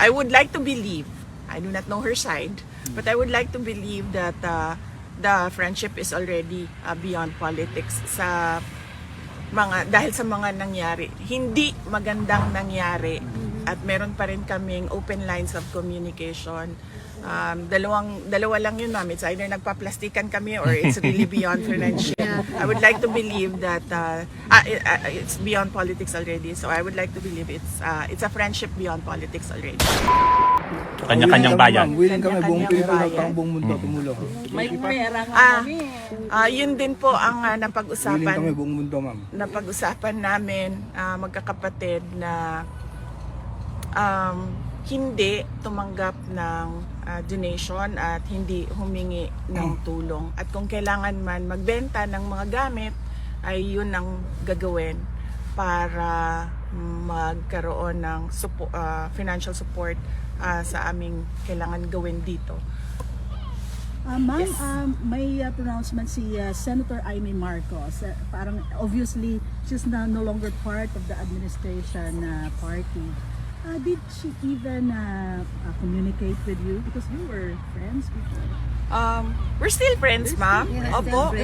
I would like to believe, I do not know her side, but I would like to believe that the friendship is already beyond politics dahil sa mga nangyari. Hindi magandang nangyari at meron pa rin kaming open lines of communication. Dalawa lang yun, ma'am. It's either nagpa-plastikan kami or it's really beyond friendship. I would like to believe that it's beyond politics already. So I would like to believe it's a friendship beyond politics already. Kanya-kanyang bayan. Willing kami buong Kanya-kanyang Pilipinas bayan. at buong mundo tumulong. May pera nga kami. Yun din po ang Willing kami napag-usapan. buong mundo, ma'am. Napag-usapan namin magkakapatid na hindi tumanggap ng donation at hindi humingi ng tulong. At kung kailangan man magbenta ng mga gamit, ay yun ang gagawin para magkaroon ng financial support sa aming kailangan gawin dito. Ma'am, Yes. may pronouncement si Senator Amy Marcos. Parang obviously she's now no longer part of the administration party. Did she even communicate with you? Because you were friends before. We're still friends, ma'am. Opo.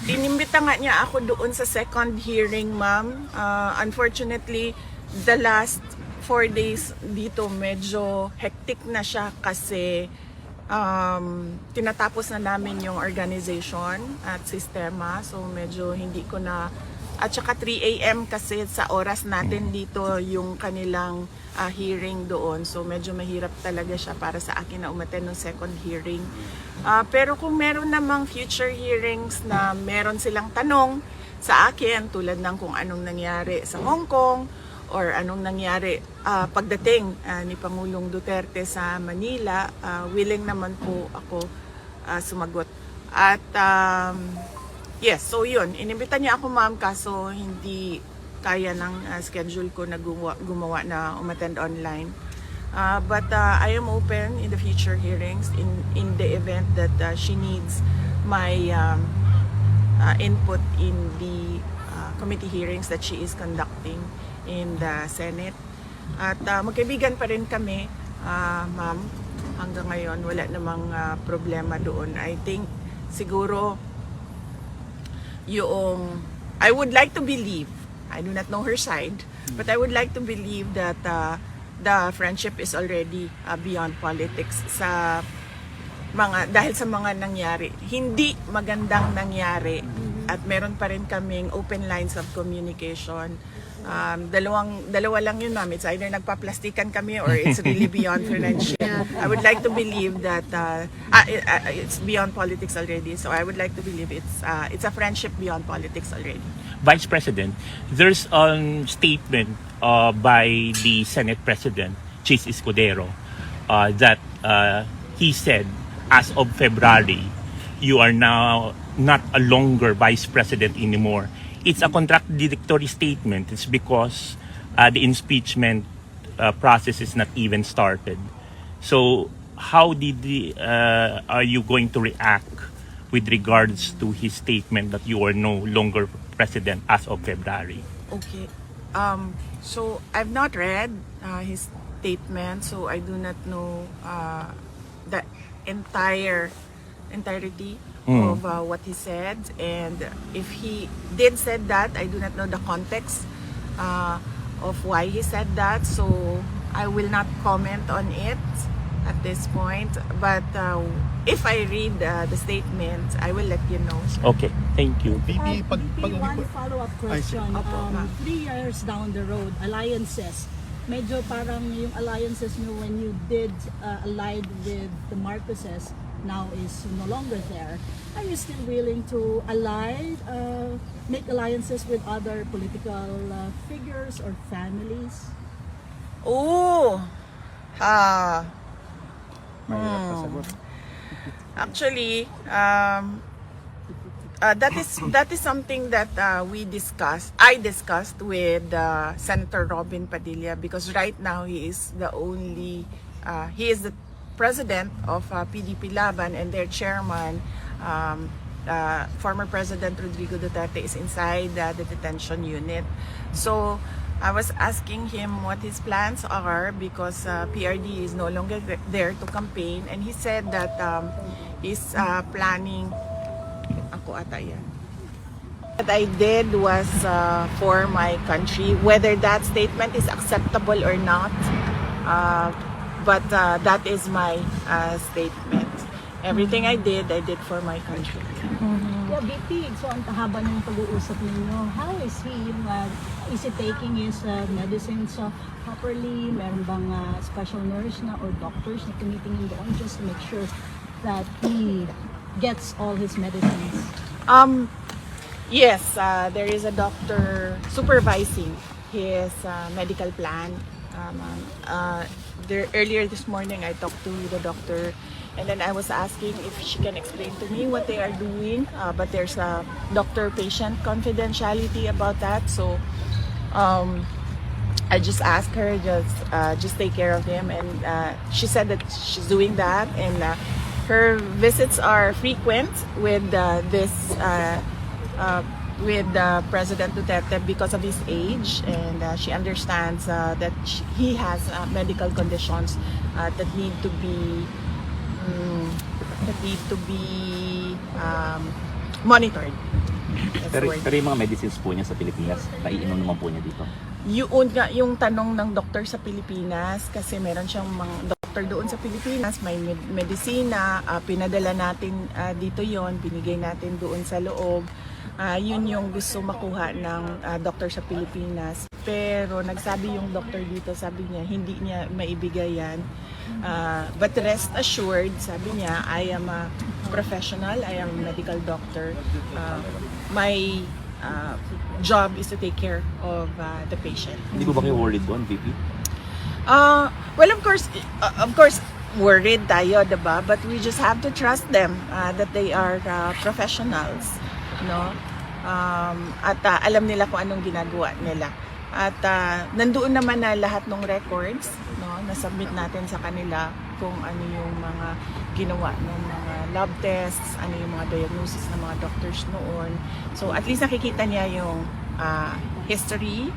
Inimbita nga niya ako doon sa second hearing, ma'am. Unfortunately, the last 4 days dito medyo hectic na siya kasi tinatapos na namin yung organization at sistema. So medyo hindi ko na. At saka 3 a.m. kasi sa oras natin dito yung kanilang hearing doon. So medyo mahirap talaga siya para sa akin na umattend ng second hearing. Pero kung meron namang future hearings na meron silang tanong sa akin tulad ng kung anong nangyari sa Hong Kong or anong nangyari pagdating ni Pangulong Duterte sa Manila, willing naman po ako sumagot. At yes, so yun, inimbita niya ako, ma'am, kaso hindi kaya ng schedule ko na gumawa na umattend online. But I am open in the future hearings in the event that she needs my input in the committee hearings that she is conducting in the Senate. At magkaibigan pa rin kami, ma'am, hanggang ngayon wala namang problema doon. I think siguro I would like to believe, I do not know her side, but I would like to believe that the friendship is already beyond politics dahil sa mga nangyari. Hindi magandang nangyari at meron pa rin kaming open lines of communication. Dalawa lang yun, ma'am. It's either nagpa-plastikan kami or it's really beyond friendship. I would like to believe that it's beyond politics already. So I would like to believe it's a friendship beyond politics already. Vice President, there's a statement by the Senate President, Chis Escudero, that he said, as of February, you are now not a longer Vice President anymore. It's a contradictory statement. It's because the impeachment process is not even started. So how are you going to react with regards to his statement that you are no longer president as of February? Okay. So I've not read his statement, so I do not know the entirety of what he said, and if he did said that, I do not know the context of why he said that, so I will not comment on it at this point. But if I read the statement, I will let you know. Okay, thank you. One follow-up question. Opo, ma'am. 3 years down the road, alliances. Medyo parang yung alliances nyo when you did allied with the Marcoses now is no longer there. Are you still willing to make alliances with other political figures or families? Oh, Mahirap pasagot. actually, that is something that I discussed with Senator Robin Padilla, because right now he is the president of PDP Laban, and their chairman, former President Rodrigo Duterte, is inside the detention unit. So I was asking him what his plans are because PRD is no longer there to campaign, and he said that he's planning. Ako ata yan. What I did was for my country, whether that statement is acceptable or not, but that is my statement. Everything I did for my country. Yeah, BP, so ang haba ng pag-uusap ninyo. How is he? Is he taking his medicines properly? Meron bang special nurse na or doctors na tumitingin doon just to make sure that he gets all his medicines? Yes, there is a doctor supervising his medical plan. Earlier this morning, I talked to the doctor, and then I was asking if she can explain to me what they are doing. But there's a doctor-patient confidentiality about that, so I just asked her just take care of him, and she said that she's doing that, and her visits are frequent with with President Duterte because of his age, and she understands that he has medical conditions that need to be monitored. That's the word. Pero yung mga medicines po niya sa Pilipinas, naiinom naman po niya dito. Yung tanong ng doktor sa Pilipinas, kasi meron siyang mga doktor doon sa Pilipinas, may medisina, pinadala natin dito yon, binigay natin doon sa loob. Yun yung gusto makuha ng doktor sa Pilipinas. Pero nagsabi yung doktor dito, sabi niya, hindi niya maibigay yan. But rest assured, sabi niya, I am a professional, I am a medical doctor. My job is to take care of the patient. Hindi po ba kayo worried doon, VP? Well, of course, worried tayo, diba? But we just have to trust them that they are professionals, no? At alam nila kung anong ginagawa nila. At nandoon naman na lahat ng records, no? Na-submit natin sa kanila kung ano yung mga ginawa ng mga lab tests, ano yung mga diagnosis ng mga doctors noon. So at least nakikita niya yung history,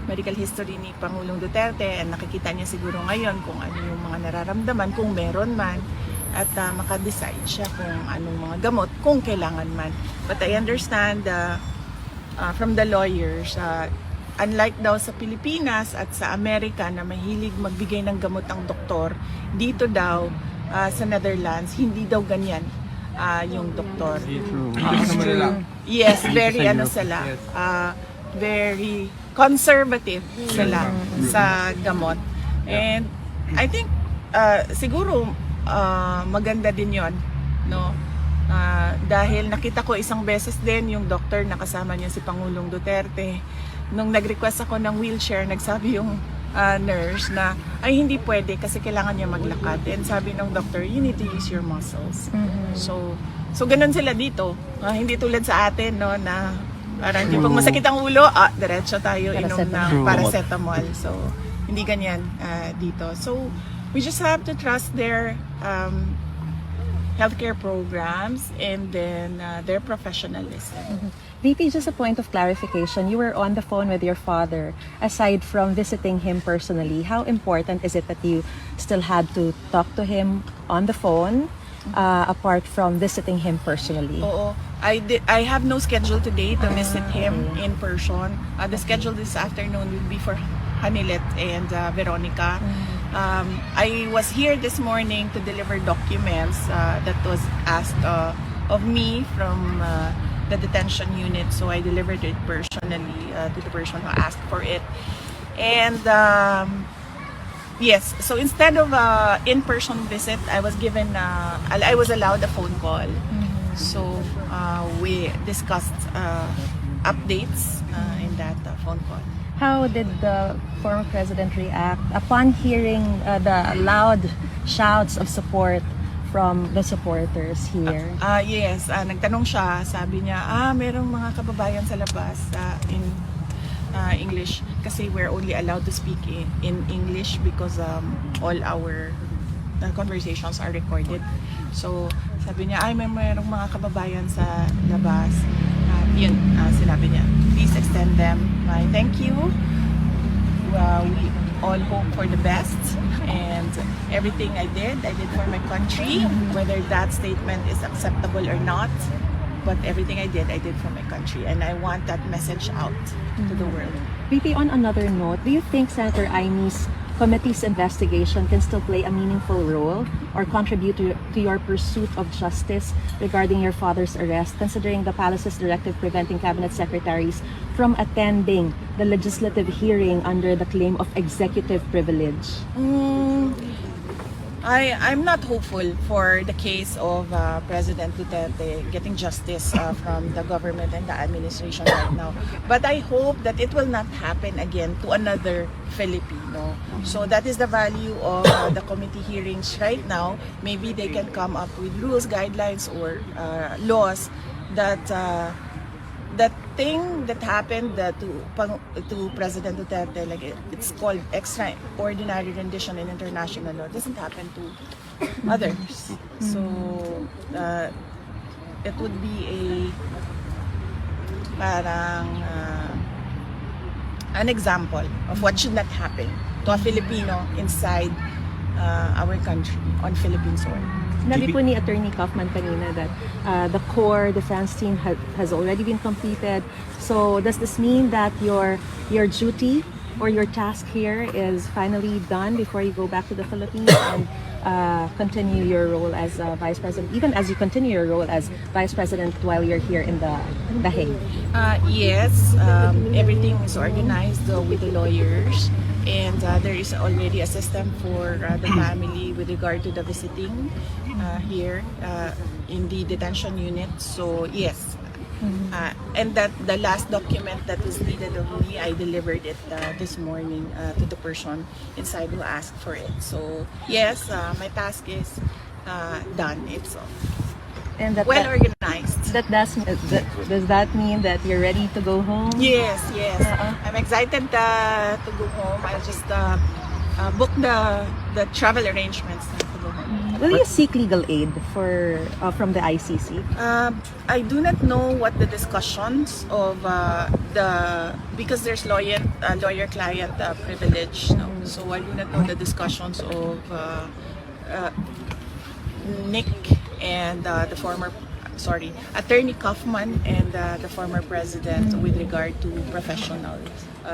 medical history ni Pangulong Duterte, and nakikita niya siguro ngayon kung ano yung mga nararamdaman, kung meron man, at makadecide siya kung anong mga gamot, kung kailangan man. But I understand from the lawyers, unlike daw sa Pilipinas at sa Amerika na mahilig magbigay ng gamot ang doktor, dito daw sa Netherlands, hindi daw ganyan yung doktor. Yes, very sila. Very conservative sila sa gamot. And I think siguro maganda din yon, no? Dahil nakita ko isang beses din yung doctor na kasama niya si Pangulong Duterte. Nung nag-request ako ng wheelchair, nagsabi yung nurse na ay hindi pwede kasi kailangan niya maglakad. And sabi ng doctor, you need to use your muscles. So ganun sila dito. Hindi tulad sa atin, no, na parang hindi pag masakit ang ulo, diretso tayo inom ng paracetamol. So hindi ganyan dito. So we just have to trust their healthcare programs and then their professionalism. VP, just a point of clarification. You were on the phone with your father. Aside from visiting him personally, how important is it that you still had to talk to him on the phone, apart from visiting him personally? Oo. I have no schedule today to visit him in person. The schedule this afternoon will be for Hanilet and Veronica. I was here this morning to deliver documents that was asked of me from the detention unit, so I delivered it personally to the person who asked for it. And yes, so instead of in-person visit, I was allowed a phone call. So we discussed updates in that phone call. How did the former president react upon hearing the loud shouts of support from the supporters here? Yes, nagtanong siya, sabi niya, merong mga kababayan sa labas in English kasi we're only allowed to speak in English because all our conversations are recorded. So sabi niya, merong mga kababayan sa labas. Yun, sinabi niya, please extend them my thank you we all hope for the best, and everything I did for my country, whether that statement is acceptable or not. But everything I did for my country, and I want that message out to the world. VP, on another note, do you think Senator Imy's committee's investigation can still play a meaningful role or contribute to your pursuit of justice regarding your father's arrest, considering the palace's directive preventing cabinet secretaries from attending the legislative hearing under the claim of executive privilege? I'm not hopeful for the case of President Duterte getting justice from the government and the administration right now. But I hope that it will not happen again to another Filipino. So that is the value of the committee hearings right now. Maybe they can come up with rules, guidelines, or laws that that thing that happened to President Duterte, like it's called extraordinary rendition in international law, doesn't happen to others. So it would be an example of what should not happen to a Filipino inside our country on Philippine soil. Sinabi po ni Attorney Kaufman kanina that the core defense team has already been completed. So does this mean that your duty or your task here is finally done before you go back to the Philippines and continue your role as Vice President, even as you continue your role as Vice President while you're here in The Hague? Yes, everything is organized with the lawyers, and there is already a system for the family with regard to the visiting here in the detention unit. So yes, and that the last document that was needed of me, I delivered it this morning to the person inside who asked for it. So yes, my task is done. It's And that, well organized. does that mean that you're ready to go home? Yes. I'm excited to go home. I just booked the travel arrangements to go home. Will you seek legal aid from the ICC? I do not know what the discussions of because there's lawyer-client privilege. No? So I do not know the discussions of Nick and Attorney Kaufman and the former president with regard to professional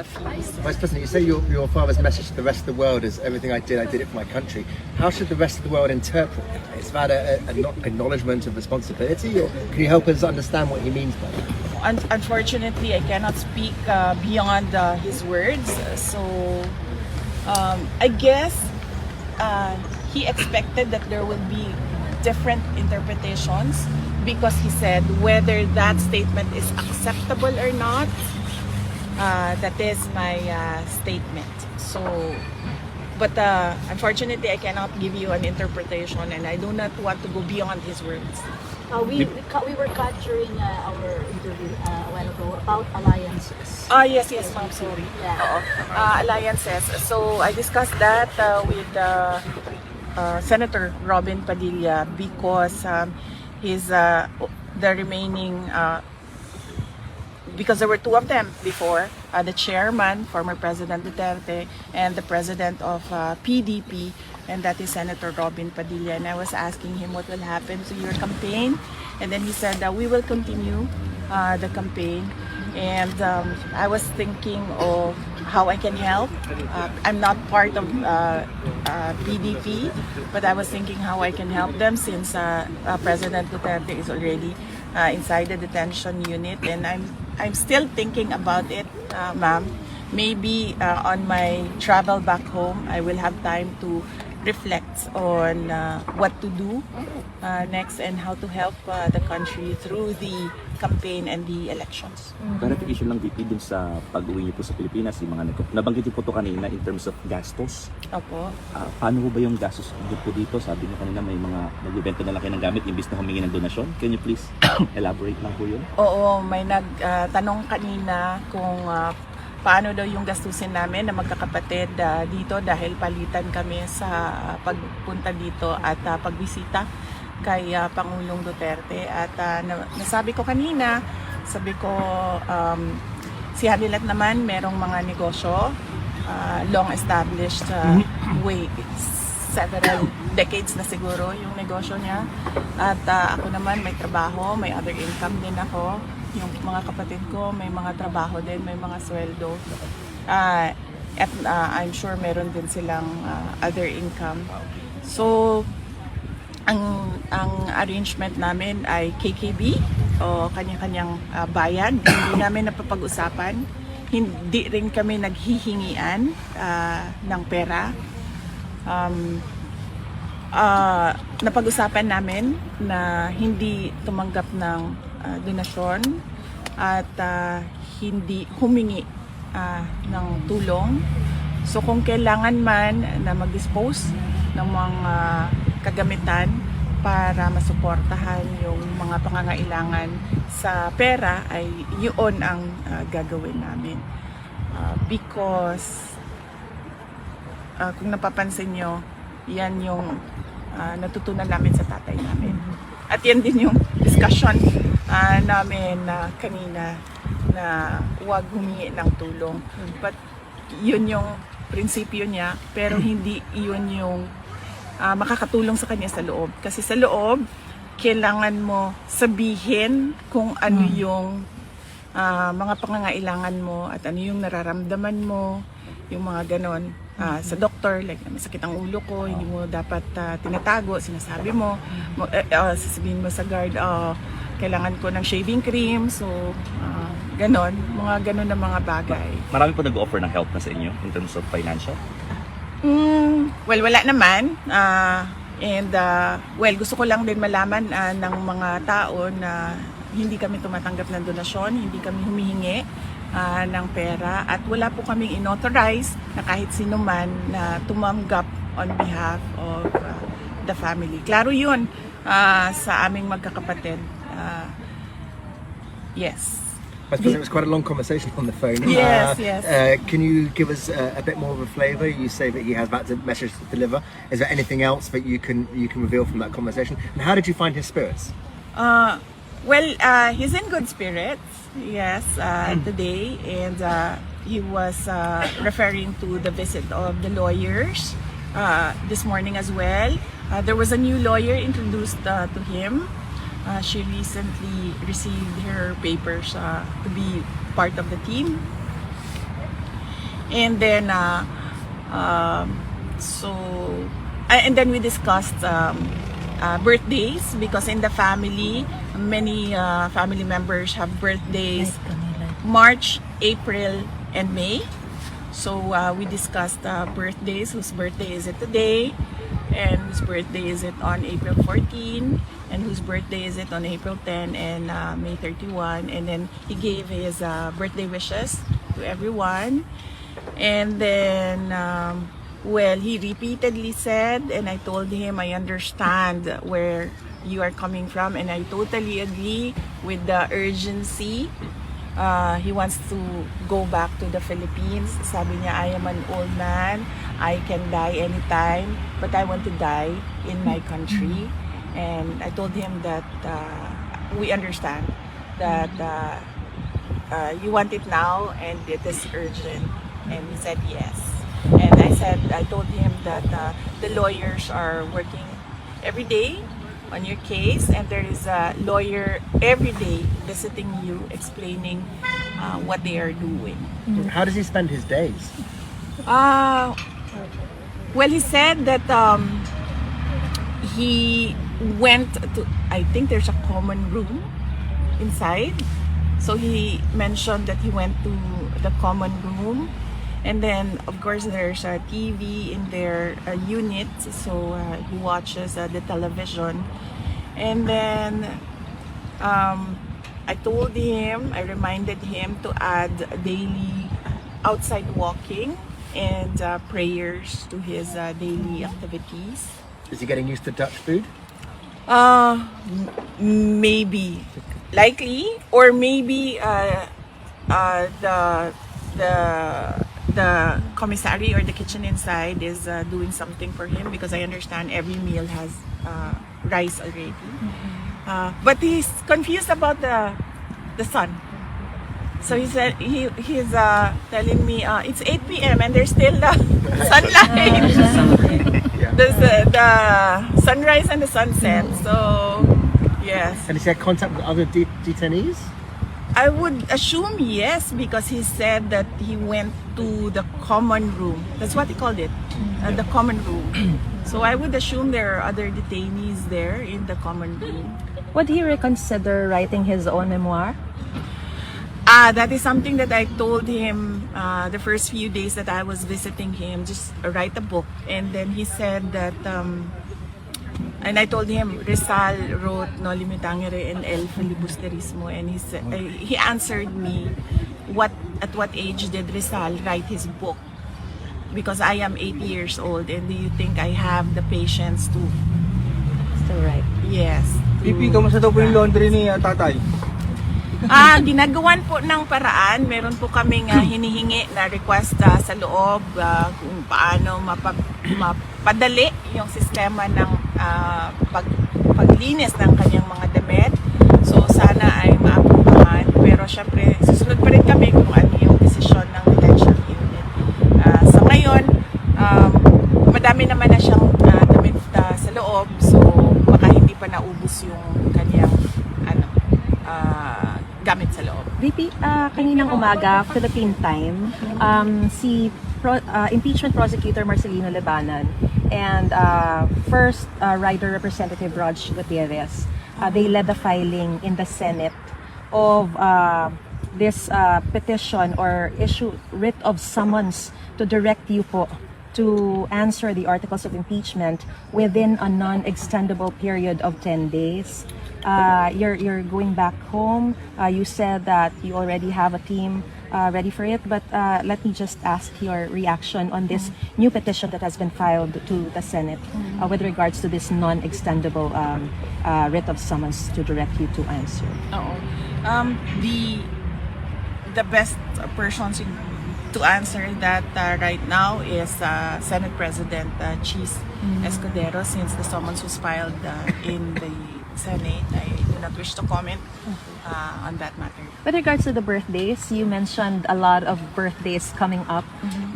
fees. Vice President, you say your father's message to the rest of the world is everything I did it for my country. How should the rest of the world interpret that? Is that an acknowledgement of responsibility, or can you help us understand what he means by that? Unfortunately, I cannot speak beyond his words. So I guess he expected that there will be different interpretations because he said whether that statement is acceptable or not. That is my statement. So, but unfortunately, I cannot give you an interpretation, and I do not want to go beyond his words. We were cut during our interview a while ago about alliances. Yes, ma'am, sorry. Yeah. Alliances. So I discussed that with Senator Robin Padilla because he's the remaining. Because there were two of them before, the chairman, former President Duterte, and the president of PDP, and that is Senator Robin Padilla. And I was asking him what will happen to your campaign, and then he said that we will continue the campaign. And I was thinking of how I can help. I'm not part of PDP, but I was thinking how I can help them since President Duterte is already inside the detention unit, and I'm still thinking about it, ma'am. Maybe on my travel back home, I will have time to reflect on what to do next and how to help the country through the campaign and the elections. Clarification lang, VP, dun sa pag-uwi niyo po sa Pilipinas, yung mga nabanggit niyo po to kanina in terms of gastos. Opo. Paano po ba yung gastos po dito? Sabi niyo kanina may mga nagbibenta na lang kayo ng gamit imbis na humingi ng donasyon. Can you please elaborate lang po yun? Oo, may nagtanong kanina kung paano daw yung gastusin namin na magkakapatid dito dahil palitan kami sa pagpunta dito at pagbisita kay Pangulong Duterte. At nasabi ko kanina, sabi ko si Hanilat naman merong mga negosyo long-established way, several decades na siguro yung negosyo niya. At ako naman may trabaho, may other income din ako. Yung mga kapatid ko may mga trabaho din, may mga sweldo. At I'm sure meron din silang other income. So, ang arrangement namin ay KKB o kanya-kanyang bayan. Hindi namin napapag-usapan. Hindi rin kami naghihingian ng pera. Napag-usapan namin na hindi tumanggap ng donasyon at hindi humingi ng tulong. So kung kailangan man na mag-dispose ng mga kagamitan para masuportahan yung mga pangangailangan sa pera, ay yun ang gagawin namin. Because kung napapansin nyo, yan yung natutunan namin sa tatay namin. At yan din yung discussion namin kanina, na huwag humingi ng tulong. But yun yung prinsipyo niya, pero hindi yun yung makakatulong sa kanya sa loob. Kasi sa loob, kailangan mo sabihin kung ano yung mga pangangailangan mo at ano yung nararamdaman mo, yung mga ganon. Sa doktor, like masakit ang ulo ko, hindi mo dapat tinatago, sinasabi mo, sasabihin mo sa guard, kailangan ko ng shaving cream, so ganon, mga ganon na mga bagay. Marami po nag-offer ng help na sa inyo in terms of financial? Well, wala naman. Well, gusto ko lang din malaman ng mga tao na hindi kami tumatanggap ng donasyon, hindi kami humihingi ng pera, at wala po kaming inauthorize na kahit sino man na tumanggap on behalf of the family. Klaro yun sa aming magkakapatid. Yes. I suppose it was quite a long conversation on the phone. Yes, yes. Can you give us a bit more of a flavour? You say that he has back to message to deliver. Is there anything else that you can reveal from that conversation? And how did you find his spirits? Well, he's in good spirits, yes, today. And he was referring to the visit of the lawyers this morning as well. There was a new lawyer introduced to him. She recently received her papers to be part of the team. And then, and then we discussed birthdays, because in the family, many family members have birthdays March, April, and May. So we discussed birthdays. Whose birthday is it today? And whose birthday is it on April 14? And whose birthday is it on April 10 and May 31? And then he gave his birthday wishes to everyone. And then, well, he repeatedly said, and I told him, I understand where you are coming from, and I totally agree with the urgency. He wants to go back to the Philippines. Sabi niya, I am an old man. I can die anytime, but I want to die in my country. And I told him that we understand that you want it now and it is urgent. And he said yes. And I told him that the lawyers are working every day on your case, and there is a lawyer every day visiting you, explaining what they are doing. How does he spend his days? Well, he said that he went to, I think there's a common room inside. So he mentioned that he went to the common room. And then, of course, there's a TV in their unit, so he watches the television. And then I told him, I reminded him to add daily outside walking and prayers to his daily activities. Is he getting used to Dutch food? Maybe, likely, or maybe the commissary or the kitchen inside is doing something for him, because I understand every meal has rice already. But he's confused about the son. So he said he's telling me it's 8 p.m. and there's still sunlight. The sunrise and the sunset. So yes, And has he had contact with other detainees? I would assume yes, because he said that he went to the common room. That's what he called it, the common room. So I would assume there are other detainees there in the common room. Would he reconsider writing his own memoir? That is something that I told him the first few days that I was visiting him, just write a book. And then he said that, and I told him, Rizal wrote No Limitangere and El Filibusterismo, and he answered me, at what age did Rizal write his book? Because I am 8 years old, and do you think I have the patience to? Still right. Yes. Pipi, kamusta daw po yung laundry ni tatay? Ginagawan po ng paraan. Meron po kaming hinihingi na request sa loob kung paano mapadali yung sistema ng paglinis ng kanyang mga damit. So sana ay maaprubahan. Pero syempre, susunod pa rin kami kung ano yung desisyon ng detention unit. Sa ngayon, madami naman na siyang damit sa loob. So baka hindi pa naubos yung kanyang gamit sa loob. VP, kaninang umaga, Philippine time, si impeachment prosecutor Marcelino Lebanon and first rider representative Rog Gutierrez, they led the filing in the Senate of this petition or issue writ of summons to direct you po to answer the articles of impeachment within a non-extendable period of 10 days. You're going back home. You said that you already have a team ready for it, but let me just ask your reaction on this new petition that has been filed to the Senate with regards to this non-extendable writ of summons to direct you to answer. Oo. The best person to answer that right now is Senate President Cheese Escudero, since the summons was filed in the Senate. I do not wish to comment on that matter. With regards to the birthdays, you mentioned a lot of birthdays coming up.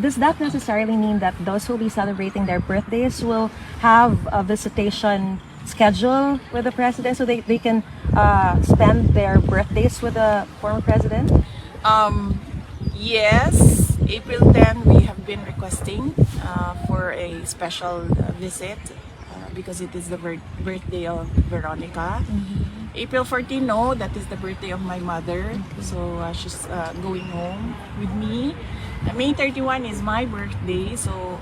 Does that necessarily mean that those who will be celebrating their birthdays will have a visitation schedule with the president so they can spend their birthdays with the former president? Yes, April 10 we have been requesting for a special visit because it is the birthday of Veronica. April 14, no, that is the birthday of my mother. So she's going home with me. May 31 is my birthday, so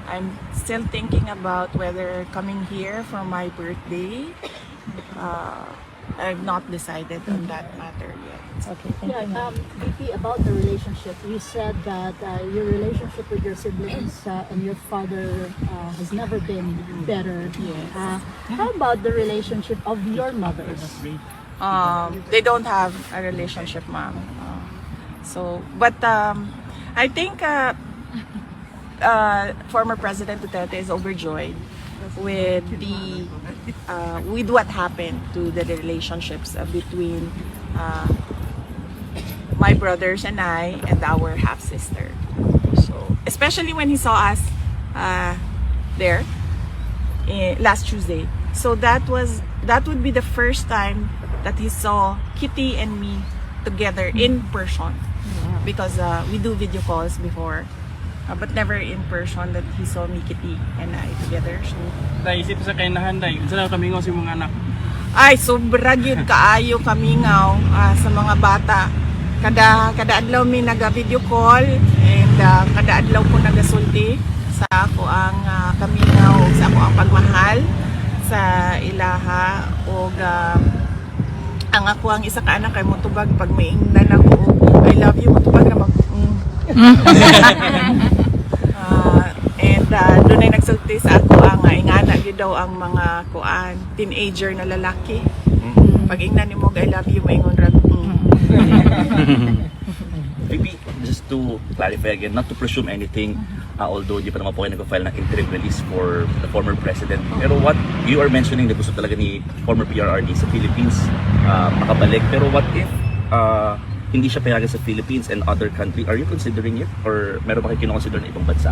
I'm still thinking about whether coming here for my birthday. I've not decided on that matter yet. Okay, thank you. VP, about the relationship, you said that your relationship with your siblings and your father has never been better. Yes. How about the relationship of your mothers? They don't have a relationship, ma'am. But I think former President Duterte is overjoyed with with what happened to the relationships between my brothers and I and our half sister. So especially when he saw us there last Tuesday. So that would be the first time that he saw Kitty and me together in person, because we do video calls before, but never in person that he saw me, Kitty, and I together. So Naisip sa kay nahanday, unsa na kami si mga anak? ay sobra gyud kaayo kamingaw sa mga bata. Kada adlaw mi naga-video call, and kada adlaw ko nagasulti sa ako ang kamingaw, sa ako ang pagmahal sa ilaha, og ang ako ang isa ka anak kay motubag pag maingnan ako, I love you, motubag na mag and doon ay nagsulti sa ako ang ingana gyud daw ang mga kuan teenager na lalaki. Pag ingnan nimo I love you, maingon ra. Maybe just to clarify again, not to presume anything, although di pa naman po kayo nag-file ng interim release for the former president. Pero what you are mentioning, na gusto talaga ni former PRRD sa Philippines makabalik. Pero what if hindi siya payagan sa Philippines and other country, are you considering it? Or meron ba kayo kinoconsider na ibang bansa?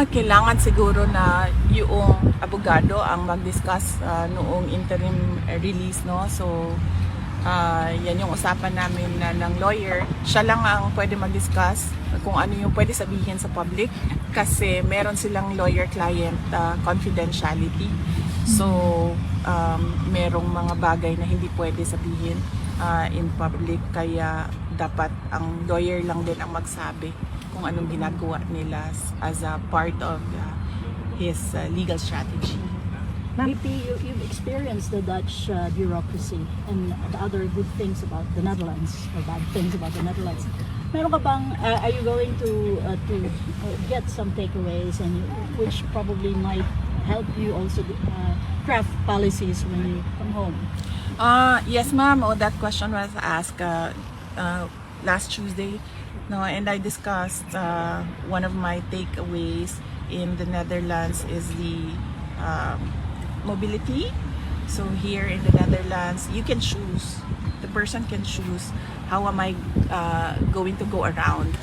Kailangan siguro na yung abogado ang mag-discuss noong interim release, no? So, yan yung usapan namin na ng lawyer. Siya lang ang pwede mag-discuss kung ano yung pwede sabihin sa public kasi meron silang lawyer-client confidentiality. So, merong mga bagay na hindi pwede sabihin in public kaya dapat ang lawyer lang din ang magsabi kung anong ginagawa nila as a part of his legal strategy. VP, you've experienced the Dutch bureaucracy and the other good things about the Netherlands, or bad things about the Netherlands. Meron ka bang, are you going to get some takeaways and which probably might help you also craft policies when you come home? Yes, ma'am. That question was asked last Tuesday. No, and I discussed one of my takeaways in the Netherlands is the mobility. So here in the Netherlands, you can choose. The person can choose how am I going to go around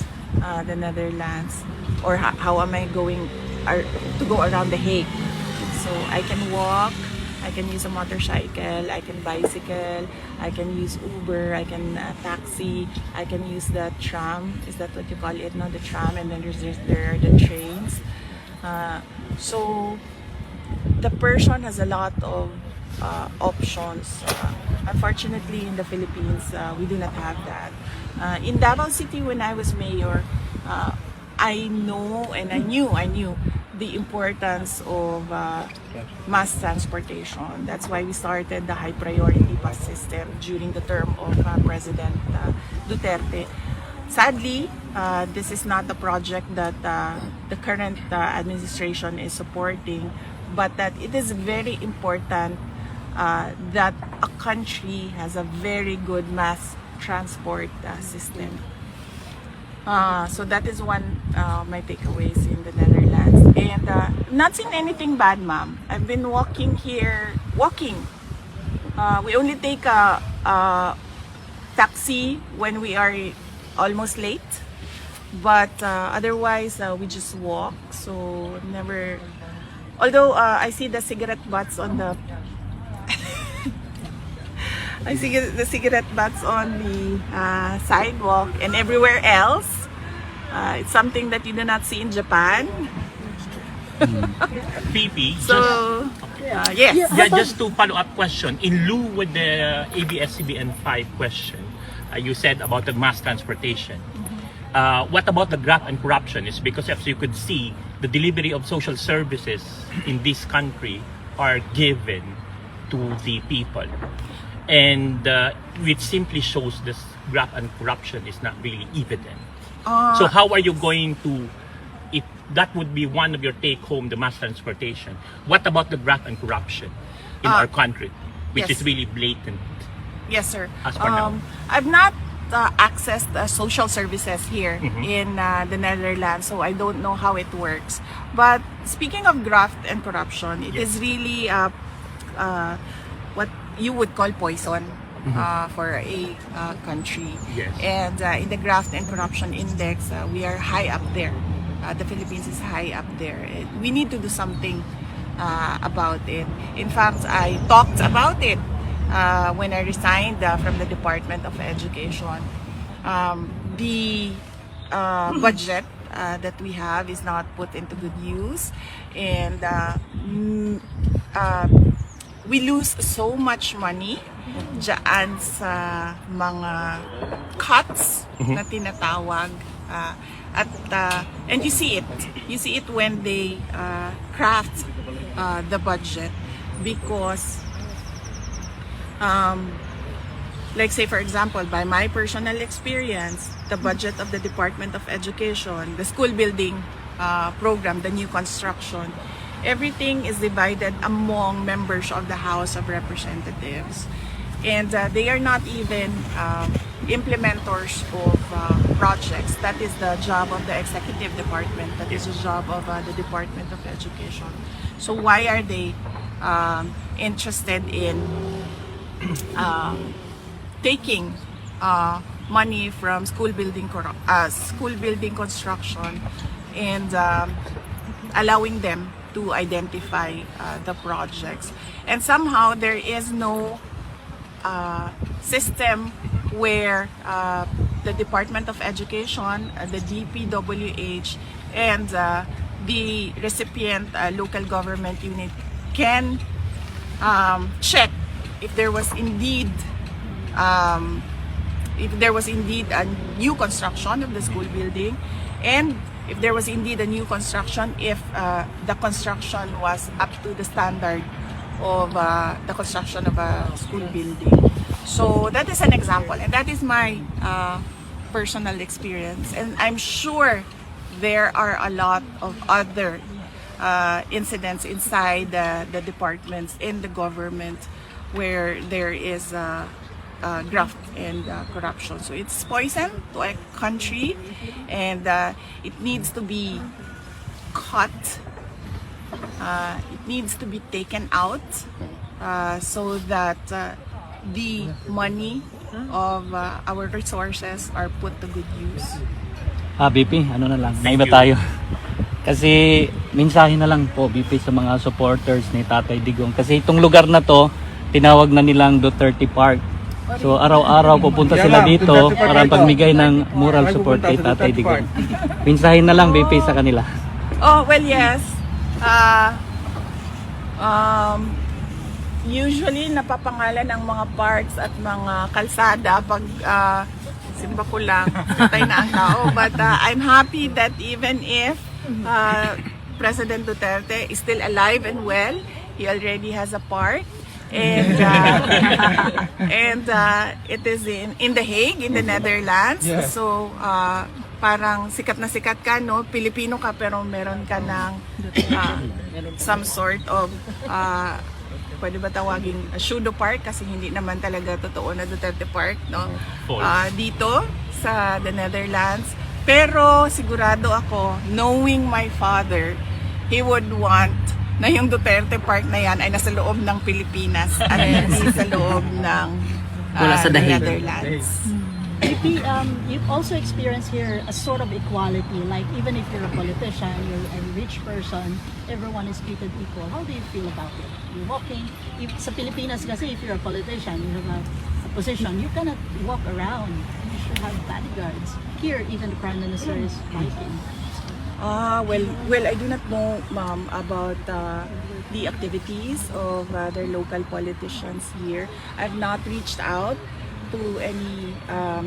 the Netherlands, or how am I going to go around The Hague. So I can walk, I can use a motorcycle, I can bicycle, I can use Uber, I can taxi, I can use the tram. Is that what you call it? No, the tram, and then there are the trains. So the person has a lot of options. Unfortunately, in the Philippines, we do not have that. In Davao City, when I was mayor, I know and I knew the importance of mass transportation. That's why we started the high priority bus system during the term of President Duterte. Sadly, this is not a project that the current administration is supporting, but that it is very important that a country has a very good mass transport system. So that is one my takeaways in the Netherlands. And not seen anything bad, ma'am. I've been walking here, we only take a taxi when we are almost late. But otherwise, we just walk. So never, although I see the cigarette butts on the I see the cigarette butts on the sidewalk and everywhere else. It's something that you do not see in Japan. VP, So, yes. just to follow up question, in lieu with the ABS-CBN 5 question, you said about the mass transportation. What about the graft and corruption? Is because as you could see, the delivery of social services in this country are given to the people. And which simply shows this graft and corruption is not really evident. So how are you going to, if that would be one of your take home, the mass transportation, what about the graft and corruption in our country, which yes. is really blatant? Yes, sir. As for now. I've not accessed social services here in the Netherlands, so I don't know how it works. But speaking of graft and corruption, it is really what you would call poison for a country. Yes. And in the graft and corruption index, we are high up there. The Philippines is high up there. We need to do something about it. In fact, I talked about it when I resigned from the Department of Education. The budget that we have is not put into good use, and we lose so much money dyan sa mga cuts na tinatawag. And you see it when they craft the budget, because like say for example, by my personal experience, the budget of the Department of Education, the school building program, the new construction, everything is divided among members of the House of Representatives, and they are not even implementors of projects. That is the job of the executive department. That is the job of the Department of Education. So why are they interested in taking money from school building construction and allowing them to identify the projects. And somehow there is no system where the Department of Education, the DPWH, and the recipient local government unit can check if there was indeed a new construction of the school building, and if there was indeed a new construction, if the construction was up to the standard of the construction of a school building. So that is an example, and that is my personal experience. And I'm sure there are a lot of other incidents inside the departments in the government where there is graft and corruption. So it's poison to a country, and it needs to be cut. It needs to be taken out so that the money of our resources are put to good use. BP, ano na lang, naiba tayo. Kasi mensahe na lang po, BP, sa mga supporters ni Tatay Digong. Kasi itong lugar na to, tinawag na nilang Duterte Park. So araw-araw pupunta sila dito para pagmigay ng moral support kay Tatay Digong. Mensahe na lang, BP, sa kanila. Oh, well, yes. Usually, napapangalan ang mga parks at mga kalsada pag simba ko lang, patay na ang tao. But I'm happy that even if President Duterte is still alive and well, he already has a park. And it is in The Hague, in the Netherlands. Yeah. So, parang sikat na sikat ka, no? Pilipino ka, pero meron ka ng some sort of pwede ba tawagin pseudo park, kasi hindi naman talaga totoo na Duterte Park, no? Dito sa the Netherlands. Pero sigurado ako, knowing my father, he would want na yung Duterte Park na yan ay nasa loob ng Pilipinas at hindi sa loob ng the Netherlands. BP, you've also experienced here a sort of equality, like even if you're a politician, you're a rich person, everyone is treated equal. How do you feel about it? You're walking, sa Pilipinas kasi, if you're a politician, you have a position, you cannot walk around. You should have bodyguards. Here, even the Prime Minister is biking. Well, I do not know, ma'am, about the activities of other local politicians here. I've not reached out to any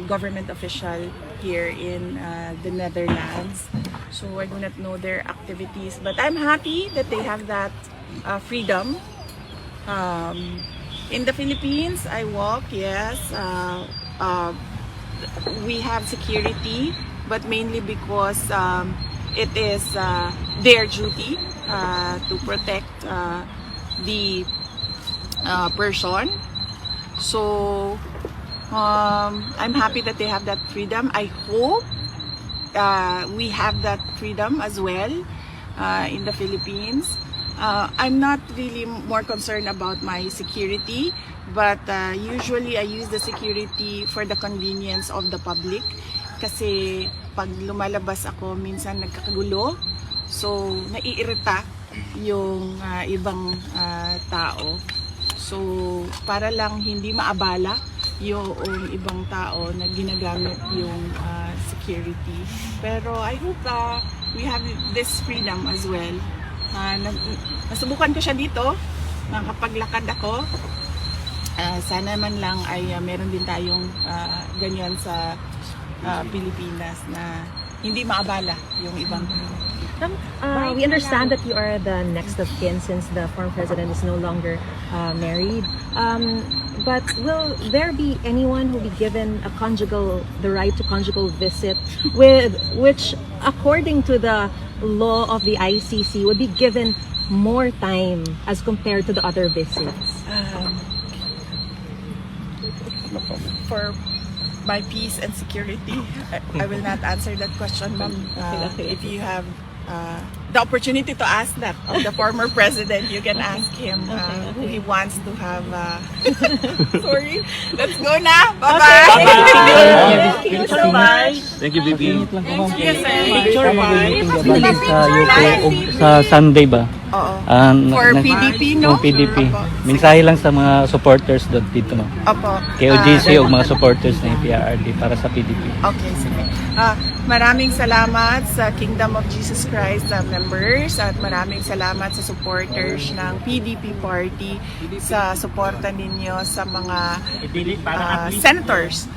government official here in the Netherlands, so I do not know their activities. But I'm happy that they have that freedom. In the Philippines, I walk. Yes, we have security, but mainly because it is their duty to protect the person. So I'm happy that they have that freedom. I hope we have that freedom as well in the Philippines. I'm not really more concerned about my security, but usually I use the security for the convenience of the public. Kasi pag lumalabas ako, minsan nagkakagulo. So, naiirita yung ibang tao. So, para lang hindi maabala yung ibang tao na ginagamit yung security. Pero I hope we have this freedom as well. Nasubukan ko siya dito, nakapaglakad ako. Sana man lang ay meron din tayong ganyan sa Pilipinas na hindi maabala yung ibang We understand that you are the next of kin since the former president is no longer married. But will there be anyone who will be given the right to conjugal visit, which according to the law of the ICC would be given more time as compared to the other visits? For my peace and security, I will not answer that question, ma'am. If you have the opportunity to ask that of the former president. You can ask him who he wants to have. Sorry, let's go na. Bye-bye. Bye-bye. Thank you, VP. Yes, sir. Picture, bye. Balik sa UK o sa Sunday ba? Oo. For PDP, no? For PDP. Opo. Mensahe lang sa mga supporters doon dito. Opo. Kay OGC o mga supporters ng PRRD para sa PDP. Okay, sige. Maraming salamat sa Kingdom of Jesus Christ members at maraming salamat sa supporters ng PDP Party sa suporta ninyo sa mga senators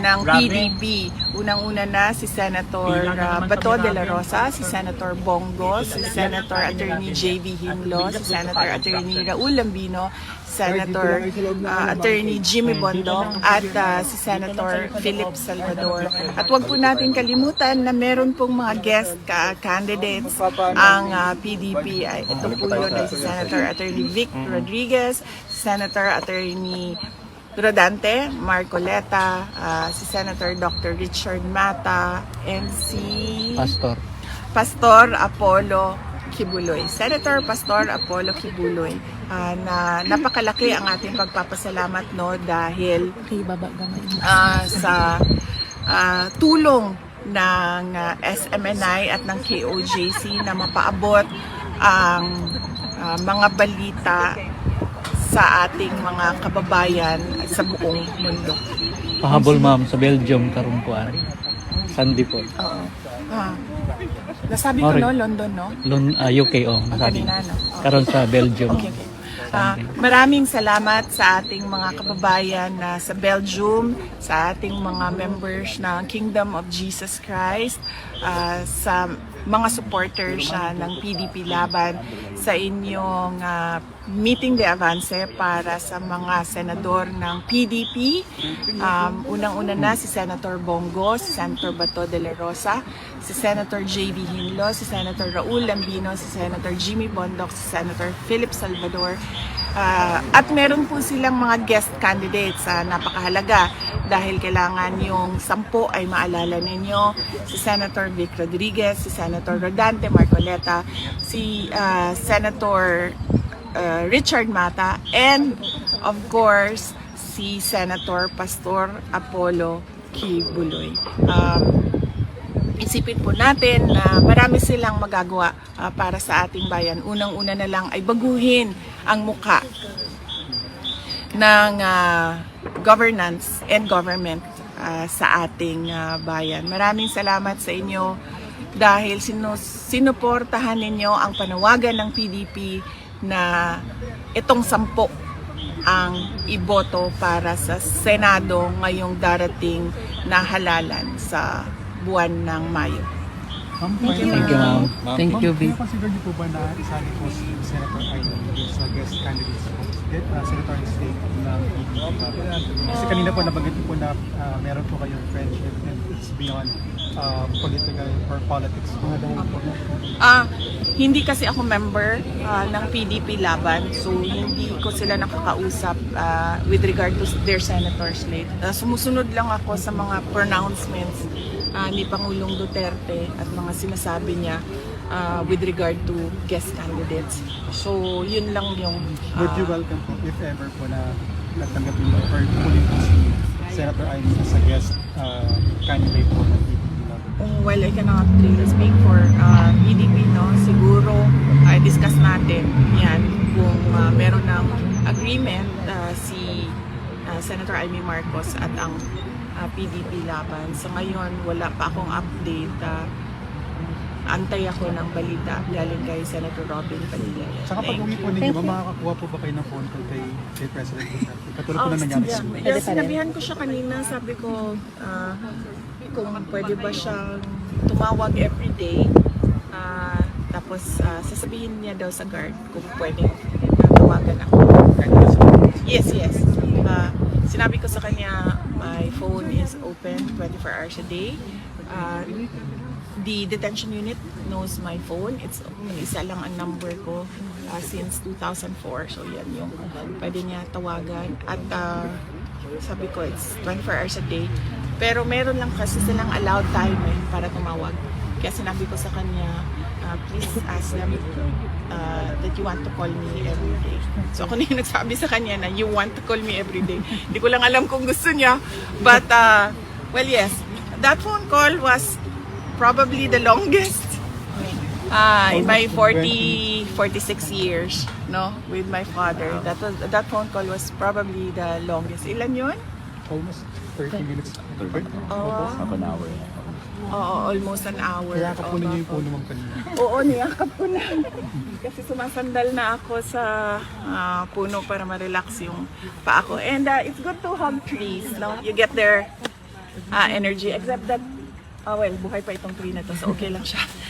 ng PDP. Unang-una na si Senator Bato de la Rosa, si Senator Bongo, si Senator Attorney J.V. Himlo, si Senator Attorney Raul Lambino, Senator Attorney Jimmy Bondoc at si Senator Philip Salvador. At wag po natin kalimutan na meron pong mga guest candidates ang PDP. Ito po yun ay si Senator Attorney Vic Rodriguez, Senator Attorney Rodante Marcoleta, si Senator Dr. Richard Mata, and si Pastor Apollo Kibuloy. Senator Pastor Apollo Kibuloy. Na napakalaki ang ating pagpapasalamat dahil sa tulong ng SMNI at ng KOJC na mapaabot ang mga balita sa ating mga kababayan sa buong mundo. Pahabol ma'am sa Belgium karungkuan. Sunday po. Oo. Nasabi ko London, no? UK nasabi. Kanina, no? Okay. Karon sa Belgium. Okay. Maraming salamat sa ating mga kababayan sa Belgium, sa ating mga members ng Kingdom of Jesus Christ, sa mga supporters ng PDP Laban, sa inyong meeting de avance para sa mga senador ng PDP. Unang-una na si Senator Bongo, si Senator Bato de la Rosa, si Senator J.V. Hinlo, si Senator Raul Lambino, si Senator Jimmy Bondoc, si Senator Philip Salvador. At meron po silang mga guest candidates napakahalaga dahil kailangan yung 10 ay maalala ninyo. Si Senator Vic Rodriguez, si Senator Rodante Marcoleta, si Senator Richard Mata, and of course si Senator Pastor Apollo Kibuloy. Isipin po natin na marami silang magagawa para sa ating bayan. Unang-una na lang ay baguhin ang muka ng governance and government sa ating bayan. Maraming salamat sa inyo dahil sinuportahan ninyo ang panawagan ng PDP na itong 10 ang iboto para sa Senado ngayong darating na halalan sa buwan ng Mayo. Thank you, ma'am. Thank you, V. Consider niyo po ba na isali po si Senator Aino sa guest candidates po? Senator in state ng PDP. Kasi kanina po nabanggit po na meron po kayong friendship and it's beyond political or politics. Hindi kasi ako member ng PDP Laban, so hindi ko sila nakakausap with regard to their senator slate. Sumusunod lang ako sa mga pronouncements ni Pangulong Duterte at mga sinasabi niya with regard to guest candidates. So, yun lang yung... Would you welcome po, if ever po na natanggapin mo or pulling po si Senator Aino as a guest candidate po ng PDP Laban? Well, I cannot really speak for PDP, no? Siguro, discuss natin yan kung meron ng agreement si Senator Amy Marcos at ang PDP Laban. Sa ngayon, wala pa akong update. Antay ako ng balita galing kay Senator Robin Padilla. Saka pag uwi po ninyo, makakakuha po ba kayo ng phone call kay President Duterte? Katulad po na nangyari sa inyo. Yeah, sinabihan ko siya kanina, sabi ko kung pwede ba siyang tumawag everyday. Tapos sasabihin niya daw sa guard kung pwede tawagan ako. Yes. Sinabi ko sa kanya, my phone is open 24 hours a day. The detention unit knows my phone. It's isa lang ang number ko since 2004. So yan yung pwede niya tawagan. At sabi ko, it's 24 hours a day. Pero meron lang kasi silang allowed time para tumawag. Kaya sinabi ko sa kanya, please ask them that you want to call me every day. So ako na yung nagsabi sa kanya na you want to call me every day. Hindi ko lang alam kung gusto niya. But, well, yes, that phone call was probably the longest in my 46 years, no, with my father. That phone call was probably the longest. Ilan yun? Almost 30 minutes. Half an hour. Oo, almost an hour. Kaya kapunin niyo yung phone naman kanina. Oo, niyakap ko na. Kasi sumasandal na ako sa puno para ma-relax yung paa ko. And it's good to hug trees, no? You get their energy. Except that, well, buhay pa itong tree na to, so okay lang siya.